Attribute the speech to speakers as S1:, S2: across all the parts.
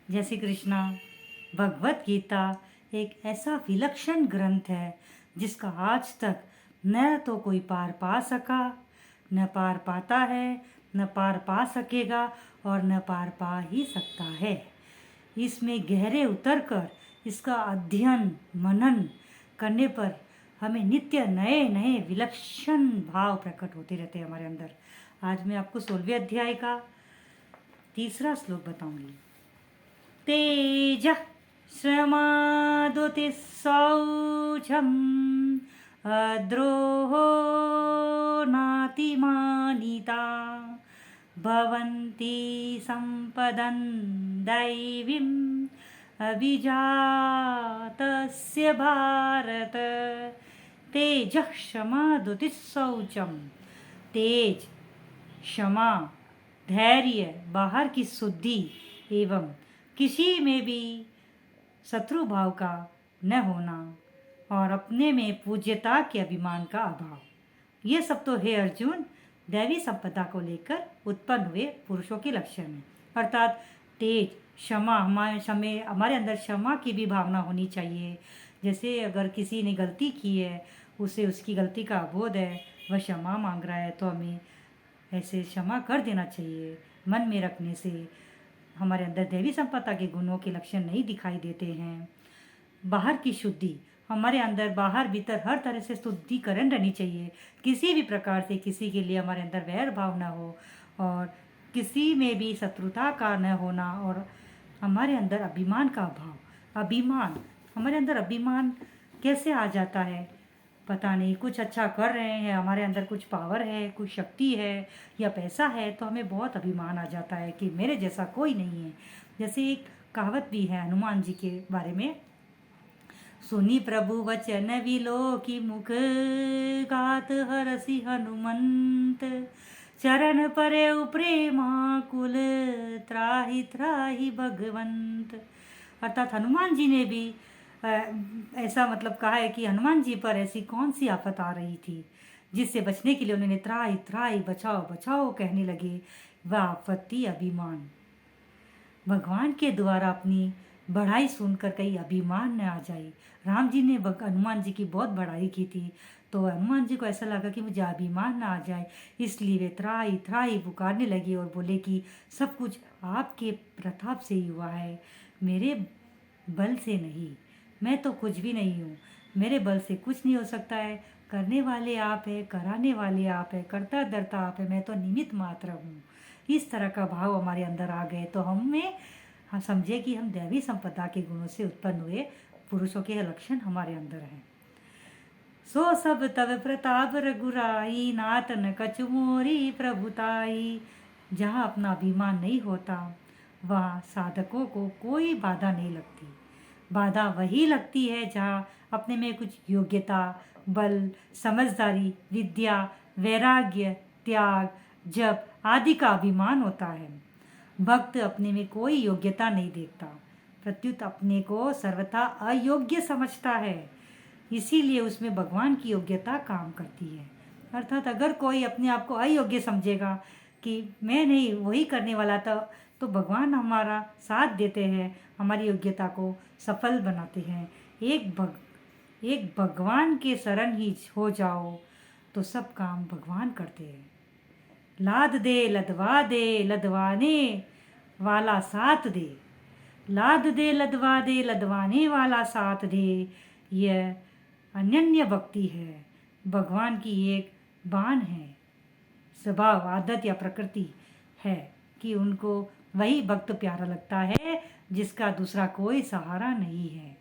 S1: जय श्री कृष्णा। भगवत गीता एक ऐसा विलक्षण ग्रंथ है जिसका आज तक न तो कोई पार पा सका, न पार पाता है, न पार पा सकेगा और न पार पा ही सकता है। इसमें गहरे उतरकर इसका अध्ययन मनन करने पर हमें नित्य नए नए विलक्षण भाव प्रकट होते रहते हैं हमारे अंदर। आज मैं आपको 16वें अध्याय का 3रा श्लोक बताऊंगी। तेजः श्रमादुति शौचम् अद्रोहो नातिमानिता भवन्ति सम्पदं दैवीम् अभिजातस्य भारत। तेजः क्षमादुति शौचम। तेज, क्षमा, धैर्य, बाहर की शुद्धि एवं किसी में भी शत्रु भाव का न होना और अपने में पूज्यता के अभिमान का अभाव, ये सब तो है अर्जुन दैवी संपदा को लेकर उत्पन्न हुए पुरुषों के लक्षण हैं। अर्थात तेज, क्षमा, हमारे अंदर क्षमा की भी भावना होनी चाहिए। जैसे अगर किसी ने गलती की है, उसे उसकी गलती का अबोध है, वह क्षमा मांग रहा है, तो हमें ऐसे क्षमा कर देना चाहिए। मन में रखने से हमारे अंदर दैवी संपदा के गुणों के लक्षण नहीं दिखाई देते हैं। बाहर की शुद्धि, हमारे अंदर बाहर भीतर हर तरह से शुद्धिकरण रहनी चाहिए। किसी भी प्रकार से किसी के लिए हमारे अंदर वैर भाव न हो और किसी में भी शत्रुता का न होना और हमारे अंदर अभिमान का अभाव। अभिमान, हमारे अंदर अभिमान कैसे आ जाता है पता नहीं। कुछ अच्छा कर रहे हैं, हमारे अंदर कुछ पावर है, कुछ शक्ति है या पैसा है, तो हमें बहुत अभिमान आ जाता है कि मेरे जैसा कोई नहीं है। जैसे एक कहावत भी है हनुमान जी के बारे में, सुनी प्रभु वचन विलो की मुख गात हरसि हनुमंत चरण परे प्रेमा कुल त्राहि त्राहि भगवंत। अर्थात हनुमान जी ने भी ऐसा मतलब कहा है कि हनुमान जी पर ऐसी कौन सी आफत आ रही थी जिससे बचने के लिए उन्होंने त्राहि त्राहि बचाओ बचाओ कहने लगे। वह आफत थी अभिमान। भगवान के द्वारा अपनी बढ़ाई सुनकर कहीं अभिमान न आ जाए। राम जी ने हनुमान जी की बहुत बढ़ाई की थी, तो हनुमान जी को ऐसा लगा कि मुझे अभिमान न आ जाए, इसलिए वे त्राहि त्राहि पुकारने लगे और बोले कि सब कुछ आपके प्रताप से ही हुआ है, मेरे बल से नहीं। मैं तो कुछ भी नहीं हूँ, मेरे बल से कुछ नहीं हो सकता है। करने वाले आप है, कराने वाले आप है, करता धरता आप है, मैं तो निमित्त मात्र हूँ। इस तरह का भाव हमारे अंदर आ गए तो हम समझे कि हम दैवी संपदा के गुणों से उत्पन्न हुए पुरुषों के लक्षण हमारे अंदर हैं। सो सब तब प्रताप रघुराई नात न कछु मोरी प्रभुताई। जहाँ अपना अभिमान नहीं होता वहाँ साधकों को कोई बाधा नहीं लगती। बाधा वही लगती है जहाँ अपने में कुछ योग्यता, बल, समझदारी, विद्या, वैराग्य, त्याग, जप आदि का अभिमान होता है। भक्त अपने में कोई योग्यता नहीं देखता, प्रत्युत अपने को सर्वथा अयोग्य समझता है, इसीलिए उसमें भगवान की योग्यता काम करती है। अर्थात अगर कोई अपने आप को अयोग्य समझेगा कि मैं नहीं वही करने वाला था, तो भगवान हमारा साथ देते हैं, हमारी योग्यता को सफल बनाते हैं। एक भगवान के शरण ही हो जाओ तो सब काम भगवान करते हैं। लाद दे लदवा दे लदवाने वाला साथ दे, लाद दे लदवा दे लदवाने वाला साथ दे, यह अनन्य भक्ति है। भगवान की एक बान है, स्वभाव, आदत या प्रकृति है कि उनको वही भक्त प्यारा लगता है जिसका दूसरा कोई सहारा नहीं है।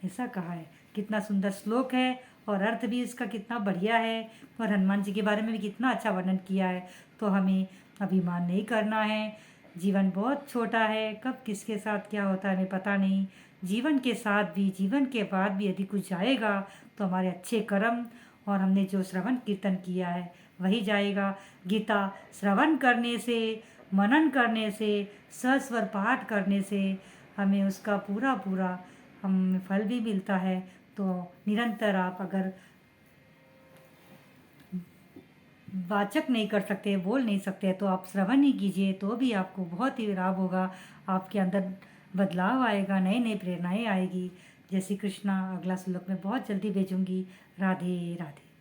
S1: ऐसा कहा है। कितना सुंदर श्लोक है और अर्थ भी इसका कितना बढ़िया है और हनुमान जी के बारे में भी कितना अच्छा वर्णन किया है। तो हमें अभिमान नहीं करना है। जीवन बहुत छोटा है, कब किसके साथ क्या होता है हमें पता नहीं। जीवन के साथ भी, जीवन के बाद भी यदि कुछ जाएगा तो हमारे अच्छे कर्म और हमने जो श्रवण कीर्तन किया है वही जाएगा। गीता श्रवण करने से, मनन करने से, सस्वर पाठ करने से हमें उसका पूरा पूरा हमें फल भी मिलता है। तो निरंतर आप अगर वाचक नहीं कर सकते, बोल नहीं सकते, तो आप श्रवण ही कीजिए तो भी आपको बहुत ही लाभ होगा। आपके अंदर बदलाव आएगा, नई नई प्रेरणाएं आएगी। जय श्री कृष्णा। अगला श्लोक मैं बहुत जल्दी भेजूंगी। राधे राधे।